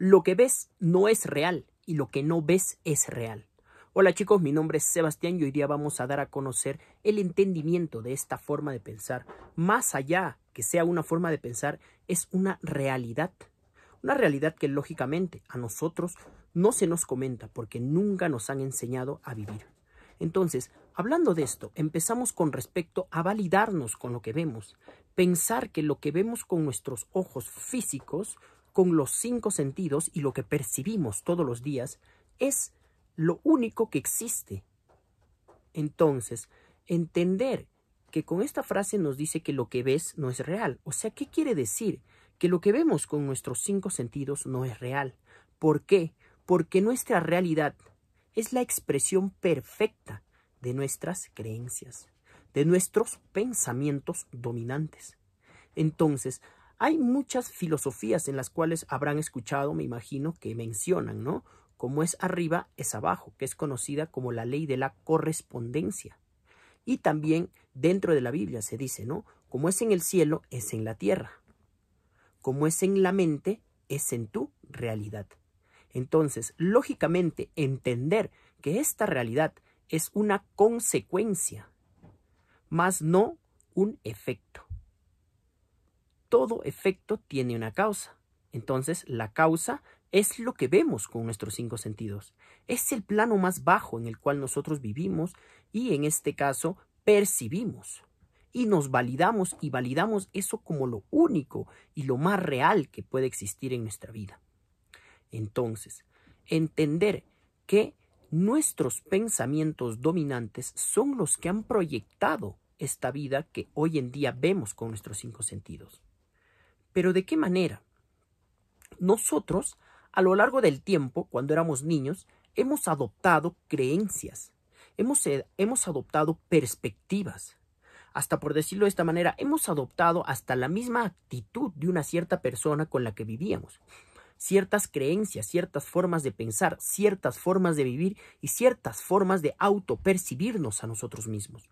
Lo que ves no es real y lo que no ves es real. Hola chicos, mi nombre es Sebastián y hoy día vamos a dar a conocer el entendimiento de esta forma de pensar. Más allá que sea una forma de pensar, es una realidad. Una realidad que lógicamente a nosotros no se nos comenta porque nunca nos han enseñado a vivir. Entonces, hablando de esto, empezamos con respecto a validarnos con lo que vemos. Pensar que lo que vemos con nuestros ojos físicos, con los 5 sentidos y lo que percibimos todos los días, es lo único que existe. Entonces, entender que con esta frase nos dice que lo que ves no es real. O sea, ¿qué quiere decir? Que lo que vemos con nuestros 5 sentidos no es real. ¿Por qué? Porque nuestra realidad es la expresión perfecta de nuestras creencias, de nuestros pensamientos dominantes. Entonces, hay muchas filosofías en las cuales habrán escuchado, me imagino, que mencionan, ¿no? Como es arriba, es abajo, que es conocida como la ley de la correspondencia. Y también dentro de la Biblia se dice, ¿no? Como es en el cielo, es en la tierra. Como es en la mente, es en tu realidad. Entonces, lógicamente, entender que esta realidad es una consecuencia, más no un efecto. Todo efecto tiene una causa. Entonces, la causa es lo que vemos con nuestros 5 sentidos. Es el plano más bajo en el cual nosotros vivimos y, en este caso, percibimos. Y nos validamos y validamos eso como lo único y lo más real que puede existir en nuestra vida. Entonces, entender que nuestros pensamientos dominantes son los que han proyectado esta vida que hoy en día vemos con nuestros 5 sentidos. ¿Pero de qué manera? Nosotros, a lo largo del tiempo, cuando éramos niños, hemos adoptado creencias, hemos adoptado perspectivas. Hasta por decirlo de esta manera, hemos adoptado hasta la misma actitud de una cierta persona con la que vivíamos. Ciertas creencias, ciertas formas de pensar, ciertas formas de vivir y ciertas formas de autopercibirnos a nosotros mismos.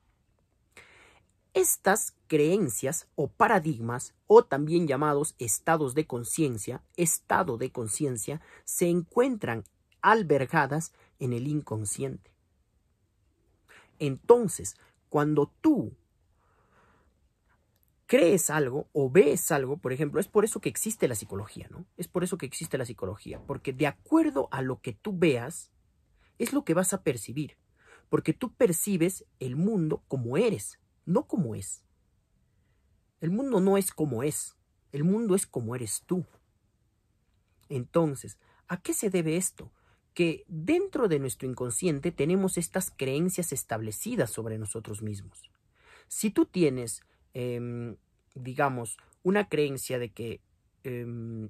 Estas creencias o paradigmas, o también llamados estados de conciencia, estado de conciencia, se encuentran albergadas en el inconsciente. Entonces, cuando tú crees algo o ves algo, por ejemplo, es por eso que existe la psicología, ¿no? Es por eso que existe la psicología, porque de acuerdo a lo que tú veas, es lo que vas a percibir, porque tú percibes el mundo como eres, no como es. El mundo no es como es, el mundo es como eres tú. Entonces, ¿a qué se debe esto? Que dentro de nuestro inconsciente tenemos estas creencias establecidas sobre nosotros mismos. Si tú tienes, digamos, una creencia de que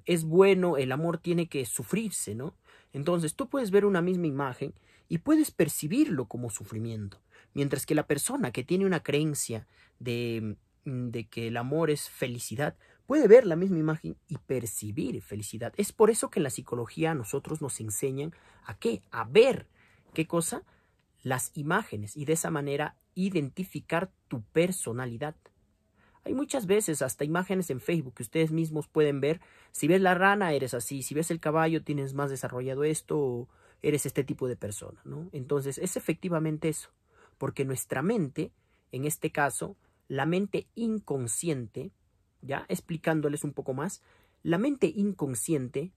es bueno, el amor tiene que sufrirse, ¿no? Entonces tú puedes ver una misma imagen y puedes percibirlo como sufrimiento. Mientras que la persona que tiene una creencia de que el amor es felicidad, puede ver la misma imagen y percibir felicidad. Es por eso que en la psicología a nosotros nos enseñan ¿a qué? A ver, ¿qué cosa? Las imágenes y de esa manera identificar tu personalidad. Hay muchas veces hasta imágenes en Facebook que ustedes mismos pueden ver. Si ves la rana, eres así. Si ves el caballo, tienes más desarrollado esto o eres este tipo de persona, ¿no? Entonces, es efectivamente eso. Porque nuestra mente, en este caso, la mente inconsciente, ya explicándoles un poco más, la mente inconsciente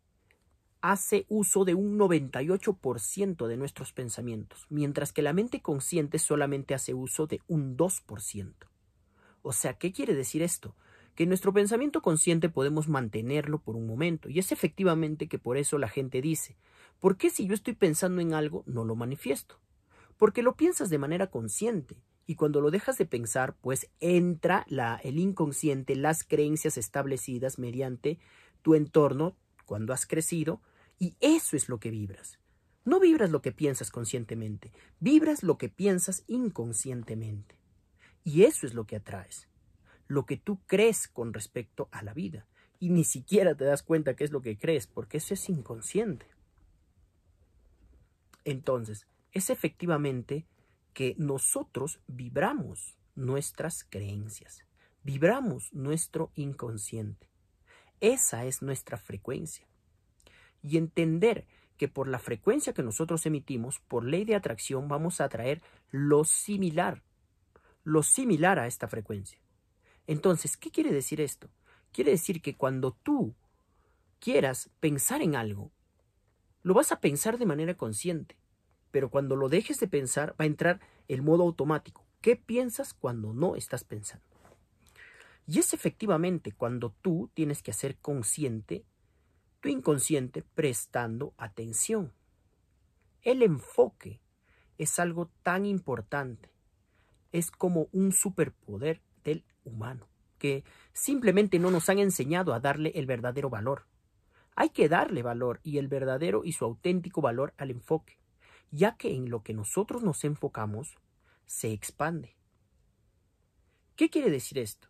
hace uso de un 98% de nuestros pensamientos, mientras que la mente consciente solamente hace uso de un 2%. O sea, ¿qué quiere decir esto? Que nuestro pensamiento consciente podemos mantenerlo por un momento, y es efectivamente que por eso la gente dice, ¿por qué si yo estoy pensando en algo no lo manifiesto? Porque lo piensas de manera consciente, y cuando lo dejas de pensar, pues entra el inconsciente, las creencias establecidas mediante tu entorno cuando has crecido, y eso es lo que vibras. No vibras lo que piensas conscientemente, vibras lo que piensas inconscientemente. Y eso es lo que atraes, lo que tú crees con respecto a la vida. Y ni siquiera te das cuenta qué es lo que crees, porque eso es inconsciente. Entonces, es efectivamente que nosotros vibramos nuestras creencias, vibramos nuestro inconsciente. Esa es nuestra frecuencia. y entender que por la frecuencia que nosotros emitimos, por ley de atracción, vamos a atraer lo similar a esta frecuencia. Entonces, ¿qué quiere decir esto? Quiere decir que cuando tú quieras pensar en algo, lo vas a pensar de manera consciente, pero cuando lo dejes de pensar va a entrar el modo automático. ¿Qué piensas cuando no estás pensando? Y es efectivamente cuando tú tienes que hacer consciente tu inconsciente prestando atención. El enfoque es algo tan importante. Es como un superpoder del humano, que simplemente no nos han enseñado a darle el verdadero valor. Hay que darle valor y el verdadero y su auténtico valor al enfoque, ya que en lo que nosotros nos enfocamos se expande. ¿Qué quiere decir esto?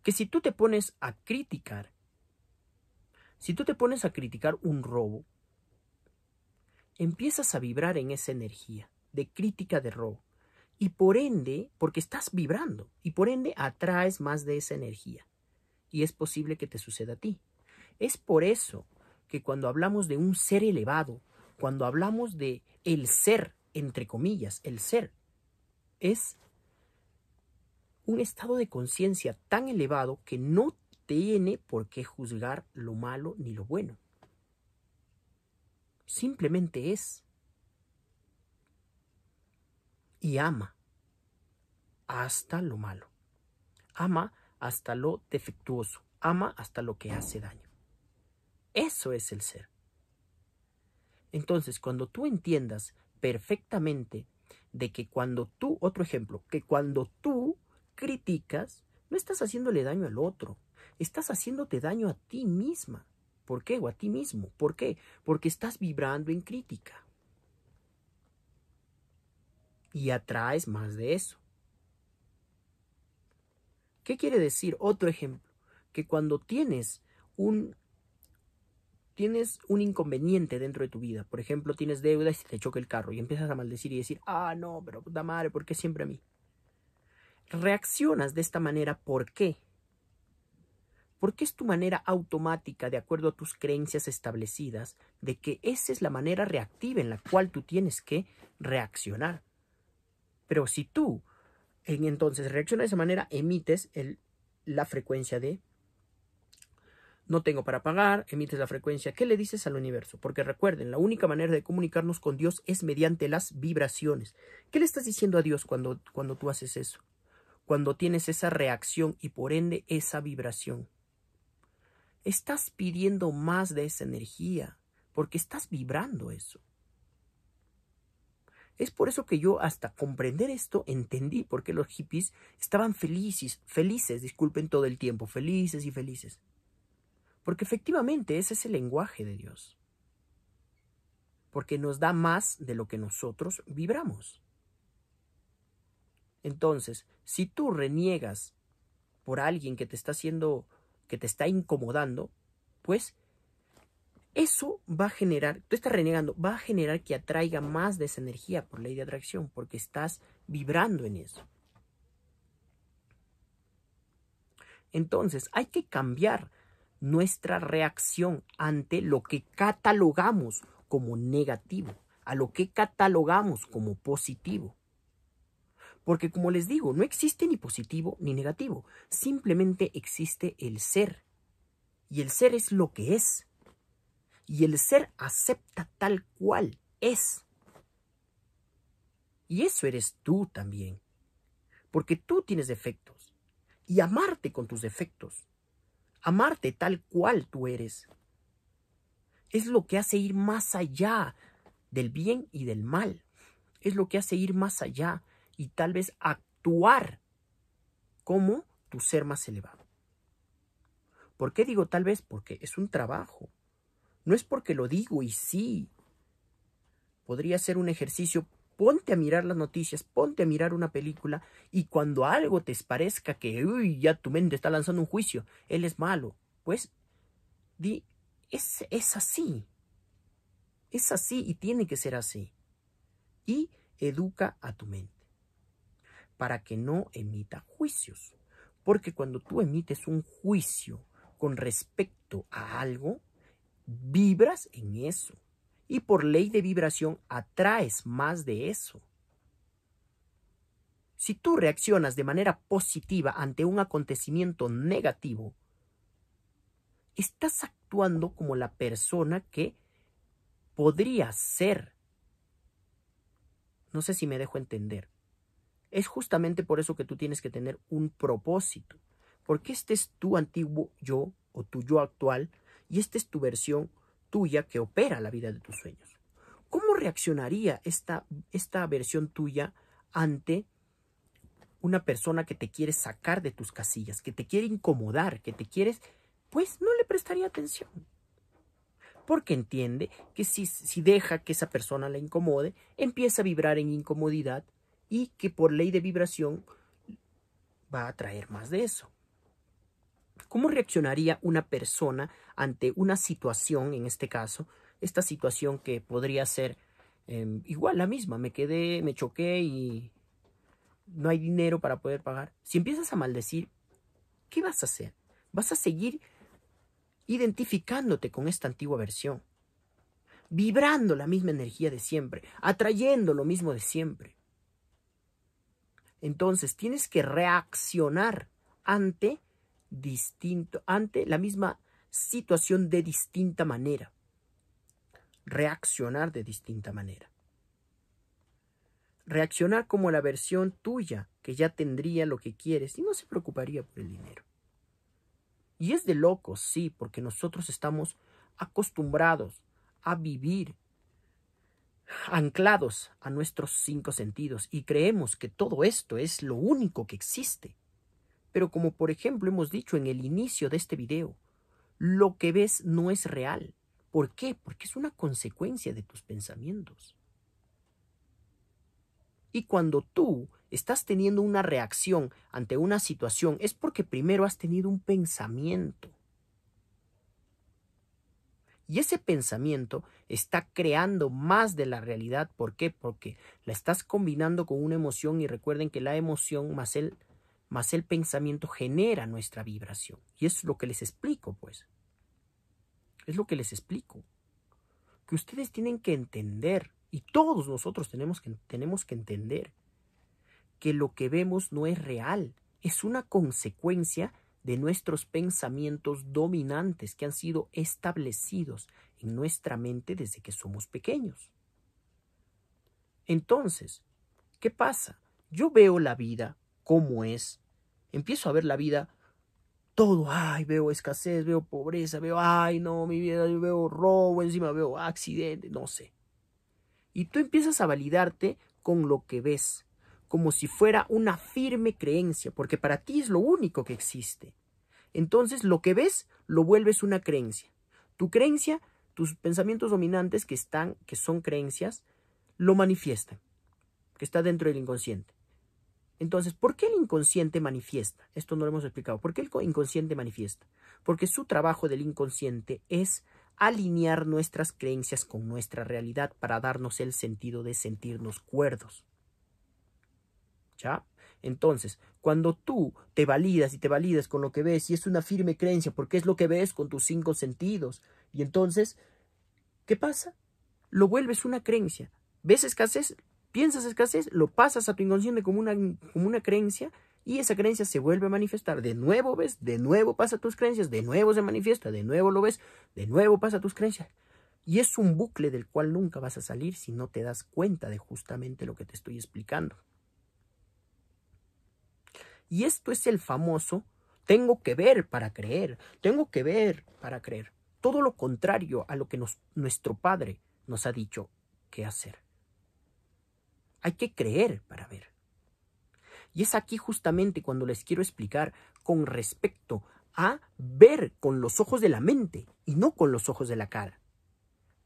Que si tú te pones a criticar un robo, empiezas a vibrar en esa energía de crítica de robo. Y por ende, porque estás vibrando, y por ende atraes más de esa energía. Y es posible que te suceda a ti. Es por eso que cuando hablamos de un ser elevado, cuando hablamos de el ser, entre comillas, el ser, es un estado de conciencia tan elevado que no tiene por qué juzgar lo malo ni lo bueno. Simplemente es. Y ama hasta lo malo. Ama hasta lo defectuoso. Ama hasta lo que hace daño. Eso es el ser. Entonces, cuando tú entiendas perfectamente de que cuando tú, otro ejemplo, que cuando tú criticas, no estás haciéndole daño al otro, estás haciéndote daño a ti misma. ¿Por qué? O a ti mismo. ¿Por qué? Porque estás vibrando en crítica. Y atraes más de eso. ¿Qué quiere decir? Otro ejemplo, que cuando tienes un inconveniente dentro de tu vida, por ejemplo, tienes deuda y se te choca el carro y empiezas a maldecir y decir, no, pero puta madre, ¿por qué siempre a mí? Reaccionas de esta manera, ¿por qué? Porque es tu manera automática, de acuerdo a tus creencias establecidas, de que esa es la manera reactiva en la cual tú tienes que reaccionar. Pero si tú entonces reaccionas de esa manera, emites la frecuencia de no tengo para pagar, emites la frecuencia. ¿Qué le dices al universo? Porque recuerden, la única manera de comunicarnos con Dios es mediante las vibraciones. ¿Qué le estás diciendo a Dios cuando tú haces eso? Cuando tienes esa reacción y por ende esa vibración. Estás pidiendo más de esa energía porque estás vibrando eso. Es por eso que yo hasta comprender esto entendí por qué los hippies estaban felices, disculpen, todo el tiempo, felices y felices. Porque efectivamente ese es el lenguaje de Dios. Porque nos da más de lo que nosotros vibramos. Entonces, si tú reniegas por alguien que te está incomodando, pues eso va a generar, tú estás renegando, va a generar que atraiga más de esa energía por ley de atracción, porque estás vibrando en eso. Entonces, hay que cambiar nuestra reacción ante lo que catalogamos como negativo, a lo que catalogamos como positivo. Porque como les digo, no existe ni positivo ni negativo, simplemente existe el ser. Y el ser es lo que es. Y el ser acepta tal cual es. Y eso eres tú también. Porque tú tienes defectos. Y amarte con tus defectos, amarte tal cual tú eres, es lo que hace ir más allá del bien y del mal. Es lo que hace ir más allá y tal vez actuar como tu ser más elevado. ¿Por qué digo tal vez? Porque es un trabajo. No es porque lo digo y sí. Podría ser un ejercicio. Ponte a mirar las noticias, ponte a mirar una película y cuando algo te parezca que ya tu mente está lanzando un juicio, él es malo, pues di, es así. Es así y tiene que ser así. Y educa a tu mente para que no emita juicios. Porque cuando tú emites un juicio con respecto a algo, vibras en eso. Y por ley de vibración atraes más de eso. Si tú reaccionas de manera positiva ante un acontecimiento negativo, estás actuando como la persona que podría ser. No sé si me dejo entender. Es justamente por eso que tú tienes que tener un propósito. Porque este es tu antiguo yo o tu yo actual y esta es tu versión tuya que opera la vida de tus sueños. ¿Cómo reaccionaría esta versión tuya ante una persona que te quiere sacar de tus casillas, que te quiere incomodar, que te quieres? Pues no le prestaría atención. Porque entiende que si deja que esa persona la incomode, empieza a vibrar en incomodidad y que por ley de vibración va a atraer más de eso. ¿Cómo reaccionaría una persona ante una situación, en este caso, esta situación que podría ser igual la misma? Me choqué y no hay dinero para poder pagar. Si empiezas a maldecir, ¿qué vas a hacer? Vas a seguir identificándote con esta antigua versión, vibrando la misma energía de siempre, atrayendo lo mismo de siempre. Entonces tienes que reaccionar ante la misma situación de distinta manera. Reaccionar de distinta manera. Reaccionar como la versión tuya, que ya tendría lo que quieres y no se preocuparía por el dinero. Y es de locos, sí, porque nosotros estamos acostumbrados a vivir anclados a nuestros 5 sentidos y creemos que todo esto es lo único que existe. Pero como por ejemplo hemos dicho en el inicio de este video, lo que ves no es real. ¿Por qué? Porque es una consecuencia de tus pensamientos. Y cuando tú estás teniendo una reacción ante una situación, es porque primero has tenido un pensamiento. Y ese pensamiento está creando más de la realidad. ¿Por qué? Porque la estás combinando con una emoción y recuerden que la emoción más el pensamiento genera nuestra vibración. Y es lo que les explico, pues. Es lo que les explico. Que ustedes tienen que entender, y todos nosotros tenemos que entender, que lo que vemos no es real. Es una consecuencia de nuestros pensamientos dominantes que han sido establecidos en nuestra mente desde que somos pequeños. Entonces, ¿qué pasa? Yo veo la vida como es. Empiezo a ver la vida todo, veo escasez, veo pobreza, veo, no, mi vida, yo veo robo, encima veo accidente, no sé. Y tú empiezas a validarte con lo que ves, como si fuera una firme creencia, porque para ti es lo único que existe. Entonces, lo que ves, lo vuelves una creencia. Tu creencia, tus pensamientos dominantes que son creencias, lo manifiestan, que está dentro del inconsciente. Entonces, ¿por qué el inconsciente manifiesta? Esto no lo hemos explicado. ¿Por qué el inconsciente manifiesta? Porque su trabajo del inconsciente es alinear nuestras creencias con nuestra realidad para darnos el sentido de sentirnos cuerdos. ¿Ya? Entonces, cuando tú te validas con lo que ves y es una firme creencia porque es lo que ves con tus 5 sentidos, y entonces, ¿qué pasa? Lo vuelves una creencia. ¿Ves escasez? Piensas escasez, lo pasas a tu inconsciente como una creencia y esa creencia se vuelve a manifestar. De nuevo ves, de nuevo pasa a tus creencias, de nuevo se manifiesta, de nuevo lo ves, de nuevo pasa a tus creencias. Y es un bucle del cual nunca vas a salir si no te das cuenta de justamente lo que te estoy explicando. Y esto es el famoso, tengo que ver para creer, tengo que ver para creer. Todo lo contrario a lo que nuestro Padre nos ha dicho que hacer. Hay que creer para ver. Y es aquí justamente cuando les quiero explicar con respecto a ver con los ojos de la mente y no con los ojos de la cara.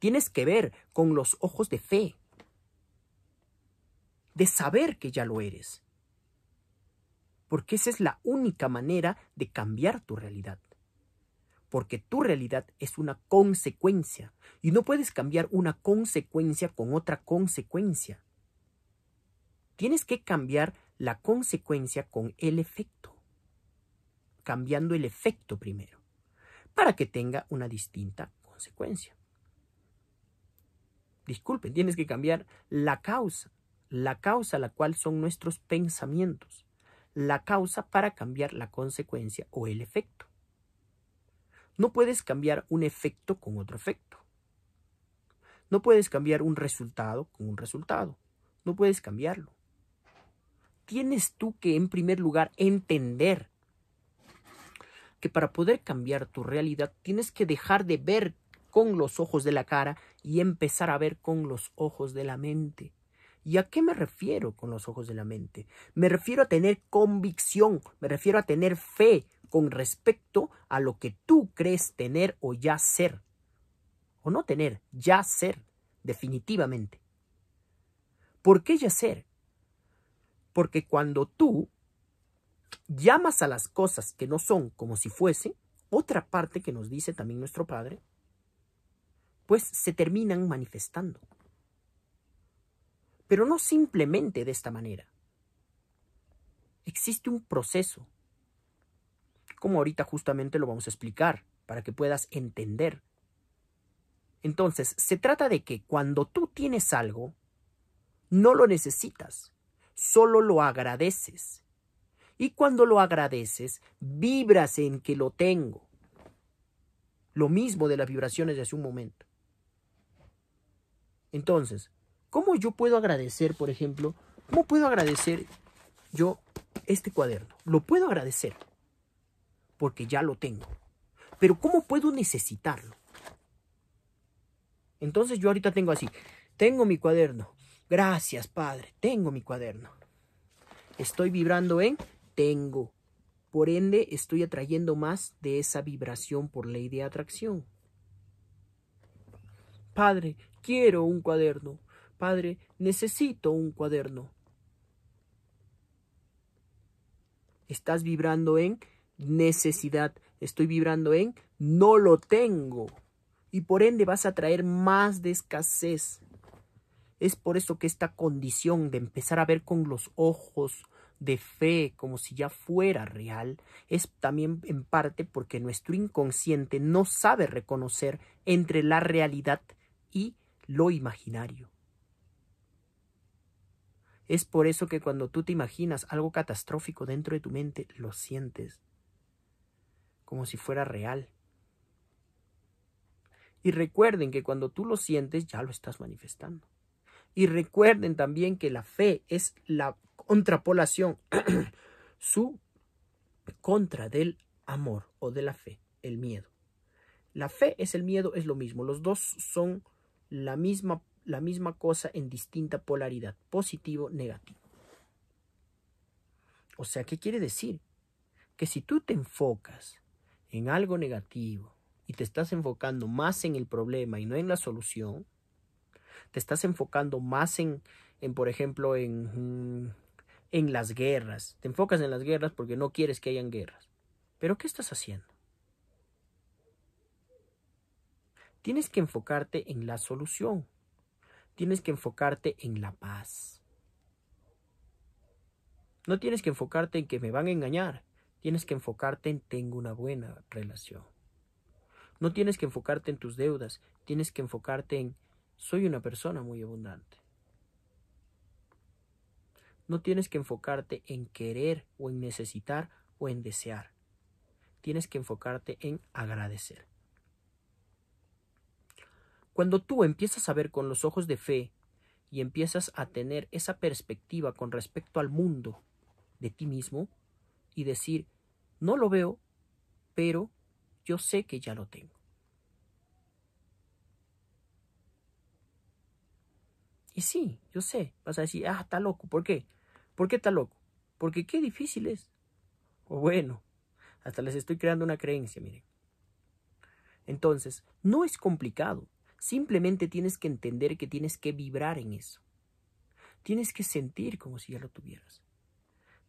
Tienes que ver con los ojos de fe, de saber que ya lo eres. Porque esa es la única manera de cambiar tu realidad. Porque tu realidad es una consecuencia y no puedes cambiar una consecuencia con otra consecuencia. Tienes que cambiar la consecuencia con el efecto, cambiando el efecto primero, para que tenga una distinta consecuencia. consecuencia. Disculpen, tienes que cambiar la causa a la cual son nuestros pensamientos, la causa para cambiar la consecuencia o el efecto. No puedes cambiar un efecto con otro efecto. No puedes cambiar un resultado con un resultado. No puedes cambiarlo. Tienes tú que, en primer lugar, entender que para poder cambiar tu realidad tienes que dejar de ver con los ojos de la cara y empezar a ver con los ojos de la mente. ¿Y a qué me refiero con los ojos de la mente? Me refiero a tener convicción, me refiero a tener fe con respecto a lo que tú crees tener o ya ser. O no tener, ya ser, definitivamente. ¿Por qué ya ser? Porque cuando tú llamas a las cosas que no son como si fuesen, otra parte que nos dice también nuestro Padre, pues se terminan manifestando. Pero no simplemente de esta manera. Existe un proceso, como ahorita justamente lo vamos a explicar, para que puedas entender. Entonces, se trata de que cuando tú tienes algo, no lo necesitas, solo lo agradeces. Y cuando lo agradeces, vibras en que lo tengo. Lo mismo de las vibraciones de hace un momento. Entonces, ¿cómo yo puedo agradecer, por ejemplo, cómo puedo agradecer yo este cuaderno? Lo puedo agradecer porque ya lo tengo. Pero ¿cómo puedo necesitarlo? Entonces yo ahorita tengo así, tengo mi cuaderno. Gracias, Padre, tengo mi cuaderno. Estoy vibrando en tengo. Por ende, estoy atrayendo más de esa vibración por ley de atracción. Padre, quiero un cuaderno. Padre, necesito un cuaderno. Estás vibrando en necesidad. Estoy vibrando en no lo tengo. Y por ende vas a traer más de escasez. Es por eso que esta condición de empezar a ver con los ojos de fe como si ya fuera real, es también en parte porque nuestro inconsciente no sabe reconocer entre la realidad y lo imaginario. Es por eso que cuando tú te imaginas algo catastrófico dentro de tu mente, lo sientes como si fuera real. Y recuerden que cuando tú lo sientes, ya lo estás manifestando. Y recuerden también que la fe es la contrapolación, su contra del amor o de la fe, el miedo. La fe es el miedo, es lo mismo. Los dos son la misma cosa en distinta polaridad, positivo, negativo. O sea, ¿qué quiere decir? Que si tú te enfocas en algo negativo y te estás enfocando más en el problema y no en la solución, te estás enfocando más por ejemplo, en las guerras. Te enfocas en las guerras porque no quieres que hayan guerras. ¿Pero qué estás haciendo? Tienes que enfocarte en la solución. Tienes que enfocarte en la paz. No tienes que enfocarte en que me van a engañar. Tienes que enfocarte en tengo una buena relación. No tienes que enfocarte en tus deudas. Tienes que enfocarte en soy una persona muy abundante. No tienes que enfocarte en querer o en necesitar o en desear. Tienes que enfocarte en agradecer. Cuando tú empiezas a ver con los ojos de fe y empiezas a tener esa perspectiva con respecto al mundo de ti mismo y decir, no lo veo, pero yo sé que ya lo tengo. Y sí, yo sé, vas a decir, está loco, ¿por qué? ¿Por qué está loco? Porque qué difícil es. O bueno, hasta les estoy creando una creencia, miren. Entonces, no es complicado. Simplemente tienes que entender que tienes que vibrar en eso. Tienes que sentir como si ya lo tuvieras.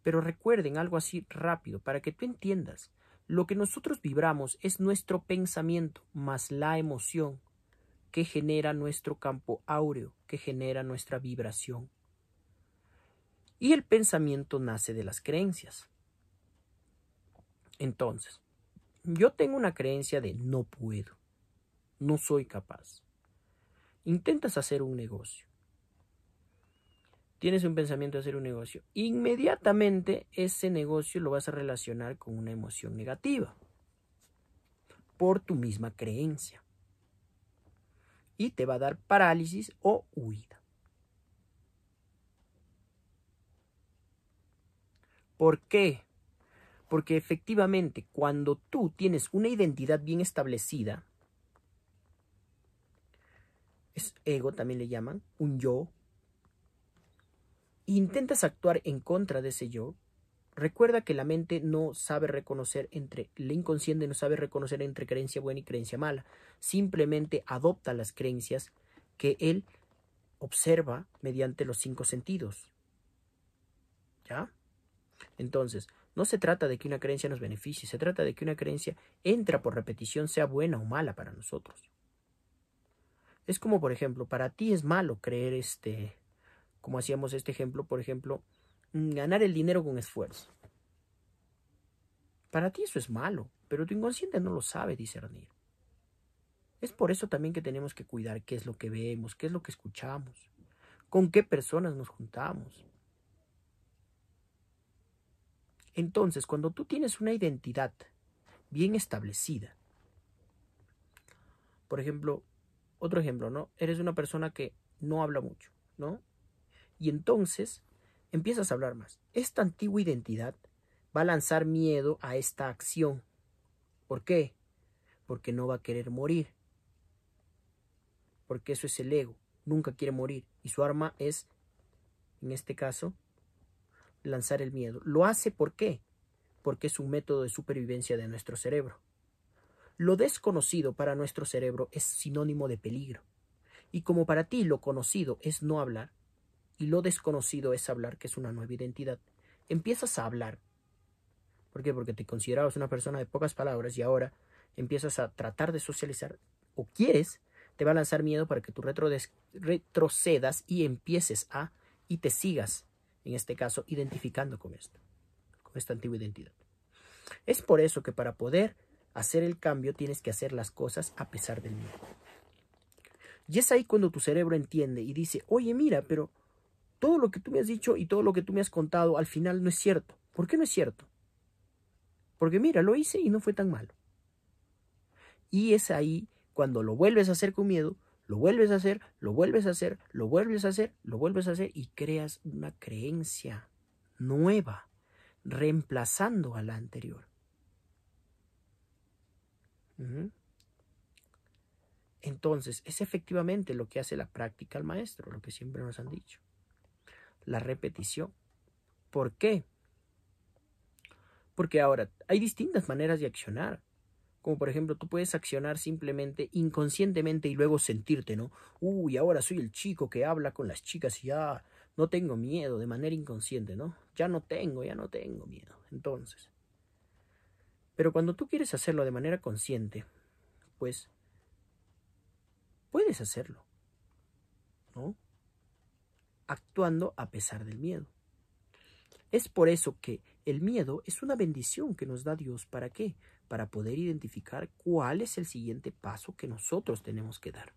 Pero recuerden algo así rápido para que tú entiendas. Lo que nosotros vibramos es nuestro pensamiento más la emoción que genera nuestro campo áureo, que genera nuestra vibración. Y el pensamiento nace de las creencias. Entonces, yo tengo una creencia de no puedo. no soy capaz. Intentas hacer un negocio. Tienes un pensamiento de hacer un negocio. Inmediatamente ese negocio lo vas a relacionar con una emoción negativa por tu misma creencia. Y te va a dar parálisis o huida. ¿Por qué? Porque efectivamente cuando tú tienes una identidad bien establecida, es ego también le llaman, un yo, e intentas actuar en contra de ese yo, recuerda que la mente no sabe reconocer el inconsciente no sabe reconocer entre creencia buena y creencia mala, simplemente adopta las creencias que él observa mediante los 5 sentidos. ¿Ya? Entonces, no se trata de que una creencia nos beneficie, se trata de que una creencia entra por repetición, sea buena o mala para nosotros. Es como, por ejemplo, para ti es malo creer como hacíamos este ejemplo, por ejemplo, ganar el dinero con esfuerzo. Para ti eso es malo, pero tu inconsciente no lo sabe discernir. Es por eso también que tenemos que cuidar qué es lo que vemos, qué es lo que escuchamos, con qué personas nos juntamos. Entonces, cuando tú tienes una identidad bien establecida, por ejemplo, otro ejemplo, ¿no? Eres una persona que no habla mucho, ¿no? Y entonces empiezas a hablar más. Esta antigua identidad va a lanzar miedo a esta acción. ¿Por qué? Porque no va a querer morir. Porque eso es el ego. Nunca quiere morir. Y su arma es, en este caso, lanzar el miedo. ¿Lo hace por qué? Porque es un método de supervivencia de nuestro cerebro. Lo desconocido para nuestro cerebro es sinónimo de peligro. Y como para ti lo conocido es no hablar, y lo desconocido es hablar, que es una nueva identidad, empiezas a hablar. ¿Por qué? Porque te considerabas una persona de pocas palabras y ahora empiezas a tratar de socializar o quieres, te va a lanzar miedo para que tú retrocedas y empieces y te sigas, en este caso, identificando con esto, con esta antigua identidad. Es por eso que para poder hacer el cambio tienes que hacer las cosas a pesar del miedo. Y es ahí cuando tu cerebro entiende y dice, oye, mira, pero todo lo que tú me has dicho y todo lo que tú me has contado al final no es cierto. ¿Por qué no es cierto? Porque mira, lo hice y no fue tan malo. Y es ahí cuando lo vuelves a hacer con miedo, lo vuelves a hacer, lo vuelves a hacer, lo vuelves a hacer, lo vuelves a hacer y creas una creencia nueva, reemplazando a la anterior. Entonces, es efectivamente lo que hace la práctica al maestro, lo que siempre nos han dicho. La repetición. ¿Por qué? Porque ahora hay distintas maneras de accionar. Como por ejemplo, tú puedes accionar simplemente inconscientemente y luego sentirte, ¿no? Uy, ahora soy el chico que habla con las chicas y ya no tengo miedo, de manera inconsciente, ¿no? Ya no tengo miedo. Entonces, pero cuando tú quieres hacerlo de manera consciente, pues puedes hacerlo, ¿no? Actuando a pesar del miedo. Es por eso que el miedo es una bendición que nos da Dios. ¿Para qué? Para poder identificar cuál es el siguiente paso que nosotros tenemos que dar.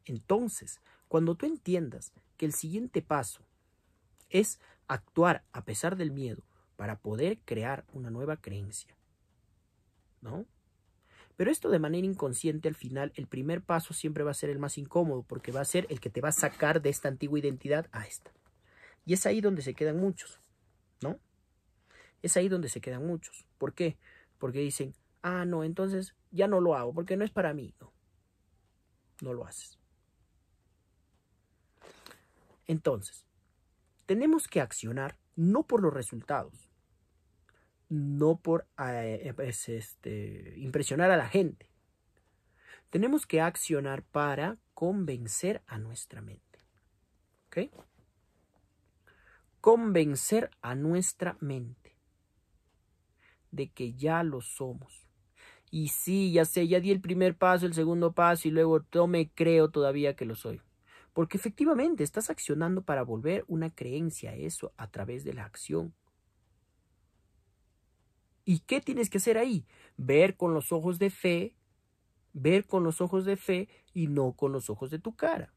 Entonces, cuando tú entiendas que el siguiente paso es actuar a pesar del miedo para poder crear una nueva creencia, ¿no? Pero esto de manera inconsciente, al final, el primer paso siempre va a ser el más incómodo, porque va a ser el que te va a sacar de esta antigua identidad a esta. Y es ahí donde se quedan muchos, ¿no? Es ahí donde se quedan muchos. ¿Por qué? Porque dicen, no, entonces ya no lo hago, porque no es para mí. No, no lo haces. Entonces, tenemos que accionar no por los resultados, no por impresionar a la gente. Tenemos que accionar para convencer a nuestra mente. ¿Ok? Convencer a nuestra mente de que ya lo somos. Y sí, ya sé, ya di el primer paso, el segundo paso y luego no me creo todavía que lo soy. Porque efectivamente estás accionando para volver una creencia a eso a través de la acción. ¿Y qué tienes que hacer ahí? Ver con los ojos de fe, ver con los ojos de fe y no con los ojos de tu cara.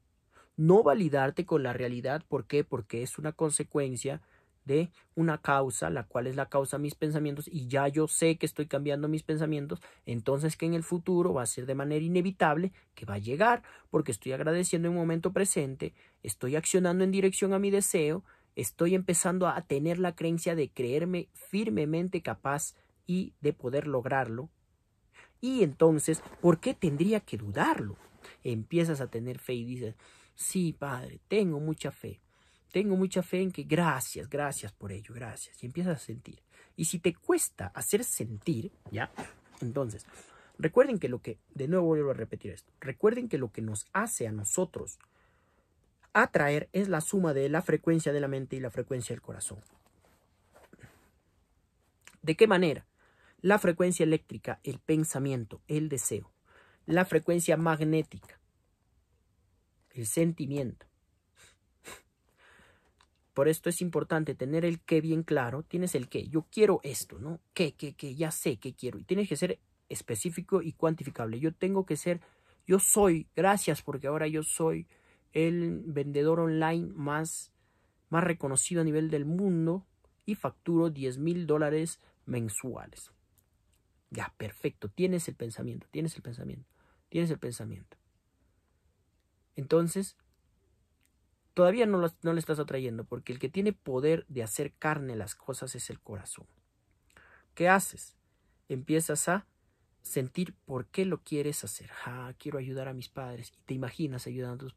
No validarte con la realidad. ¿Por qué? Porque es una consecuencia de una causa, la cual es la causa de mis pensamientos, y ya yo sé que estoy cambiando mis pensamientos, entonces que en el futuro va a ser de manera inevitable que va a llegar, porque estoy agradeciendo en un momento presente, estoy accionando en dirección a mi deseo, estoy empezando a tener la creencia de creerme firmemente capaz y de poder lograrlo. Y entonces, ¿por qué tendría que dudarlo? Empiezas a tener fe y dices, sí, Padre, tengo mucha fe. Tengo mucha fe en que gracias, gracias por ello, gracias. Y empiezas a sentir. Y si te cuesta hacer sentir, ¿ya? Entonces, recuerden que de nuevo vuelvo a repetir esto, recuerden que lo que nos hace a nosotros atraer es la suma de la frecuencia de la mente y la frecuencia del corazón. ¿De qué manera? La frecuencia eléctrica, el pensamiento, el deseo. La frecuencia magnética, el sentimiento. Por esto es importante tener el qué bien claro. Tienes el qué. Yo quiero esto, ¿no? ¿Qué? Ya sé qué quiero. Y tienes que ser específico y cuantificable. Yo soy, gracias porque ahora yo soy el vendedor online más reconocido a nivel del mundo y facturo $10,000 mensuales. Ya, perfecto. Tienes el pensamiento. Entonces, todavía no le estás atrayendo, porque el que tiene poder de hacer carne las cosas es el corazón. ¿Qué haces? Empiezas a sentir por qué lo quieres hacer. Quiero ayudar a mis padres. Y te imaginas ayudando a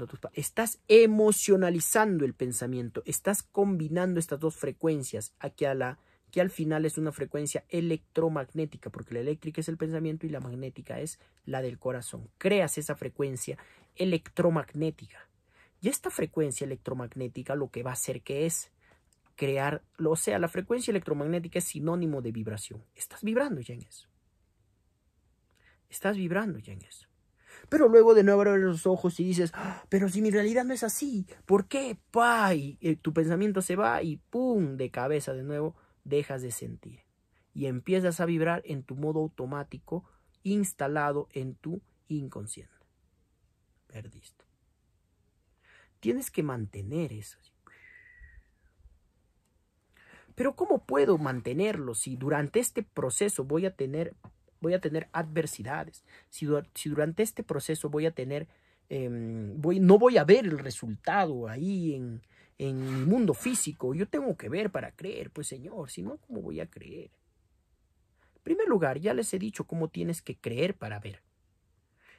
tus padres. Estás emocionalizando el pensamiento. Estás combinando estas dos frecuencias que al final es una frecuencia electromagnética, porque la eléctrica es el pensamiento y la magnética es la del corazón. Creas esa frecuencia electromagnética. Y esta frecuencia electromagnética lo que va a hacer que es la frecuencia electromagnética es sinónimo de vibración. Estás vibrando ya en eso. Pero luego de nuevo abres los ojos y dices, pero si mi realidad no es así, ¿por qué? Y tu pensamiento se va y ¡pum! De cabeza de nuevo dejas de sentir. Y empiezas a vibrar en tu modo automático instalado en tu inconsciente. Perdiste. Tienes que mantener eso. Pero ¿cómo puedo mantenerlo si durante este proceso voy a tener adversidades? Si durante este proceso voy a tener, no voy a ver el resultado ahí en mi mundo físico. Yo tengo que ver para creer, pues Señor, si no, ¿cómo voy a creer? En primer lugar, ya les he dicho cómo tienes que creer para ver.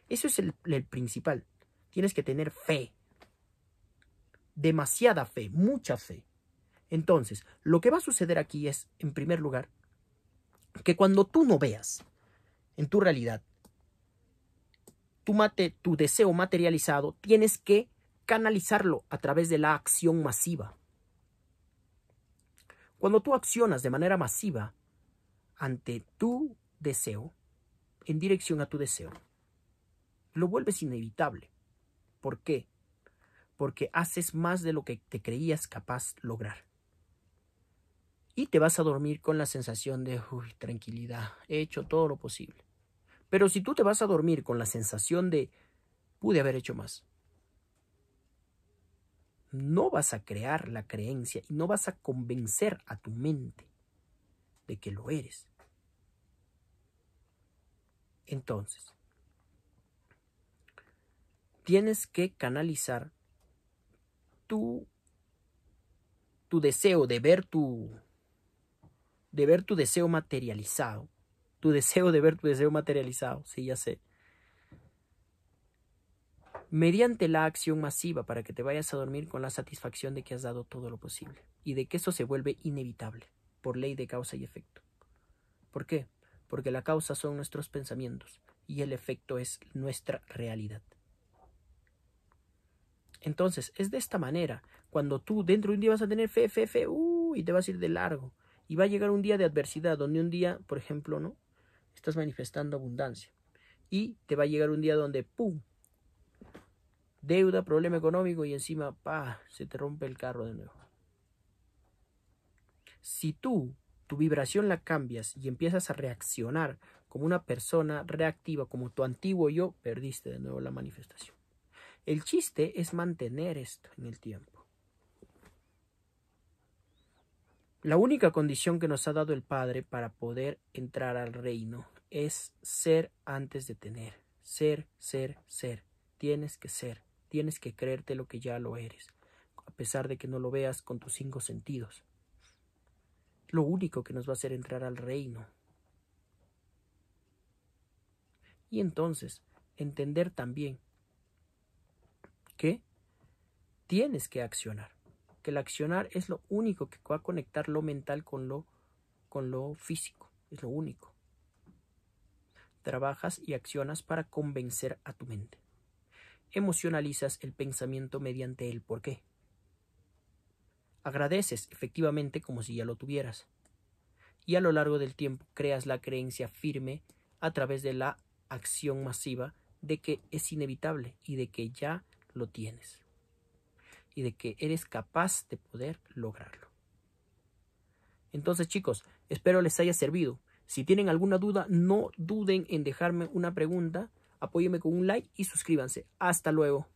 Eso es el principal. Tienes que tener fe. Demasiada fe, mucha fe. Entonces, lo que va a suceder aquí es, en primer lugar, que cuando tú no veas en tu realidad tu deseo materializado, tienes que canalizarlo a través de la acción masiva. Cuando tú accionas de manera masiva ante tu deseo, en dirección a tu deseo, lo vuelves inevitable. ¿Por qué? Porque haces más de lo que te creías capaz de lograr. Y te vas a dormir con la sensación de, tranquilidad, he hecho todo lo posible. Pero si tú te vas a dormir con la sensación de, pude haber hecho más, no vas a crear la creencia y no vas a convencer a tu mente de que lo eres. Entonces, tienes que canalizar tu deseo de ver tu deseo materializado. Tu deseo de ver tu deseo materializado, sí, ya sé. Mediante la acción masiva para que te vayas a dormir con la satisfacción de que has dado todo lo posible y de que eso se vuelve inevitable por ley de causa y efecto. ¿Por qué? Porque la causa son nuestros pensamientos y el efecto es nuestra realidad. Entonces, es de esta manera, cuando tú dentro de un día vas a tener fe, y te vas a ir de largo. Y va a llegar un día de adversidad, donde un día, por ejemplo, ¿no? Estás manifestando abundancia. Y te va a llegar un día donde, ¡pum! Deuda, problema económico y encima, se te rompe el carro de nuevo. Si tu vibración la cambias y empiezas a reaccionar como una persona reactiva, como tu antiguo yo, perdiste de nuevo la manifestación. El chiste es mantener esto en el tiempo. La única condición que nos ha dado el Padre para poder entrar al reino es ser antes de tener. Ser, ser, ser. Tienes que ser. Tienes que creerte lo que ya lo eres, a pesar de que no lo veas con tus 5 sentidos. Lo único que nos va a hacer entrar al reino. Y entonces, entender también que tienes que accionar. Que el accionar es lo único que va a conectar lo mental con lo físico. Es lo único. Trabajas y accionas para convencer a tu mente. Emocionalizas el pensamiento mediante el por qué. Agradeces efectivamente como si ya lo tuvieras. Y a lo largo del tiempo creas la creencia firme a través de la acción masiva de que es inevitable y de que ya lo tienes. Y de que eres capaz de poder lograrlo. Entonces, chicos, espero les haya servido. Si tienen alguna duda, no duden en dejarme una pregunta. Apóyenme con un like y suscríbanse. Hasta luego.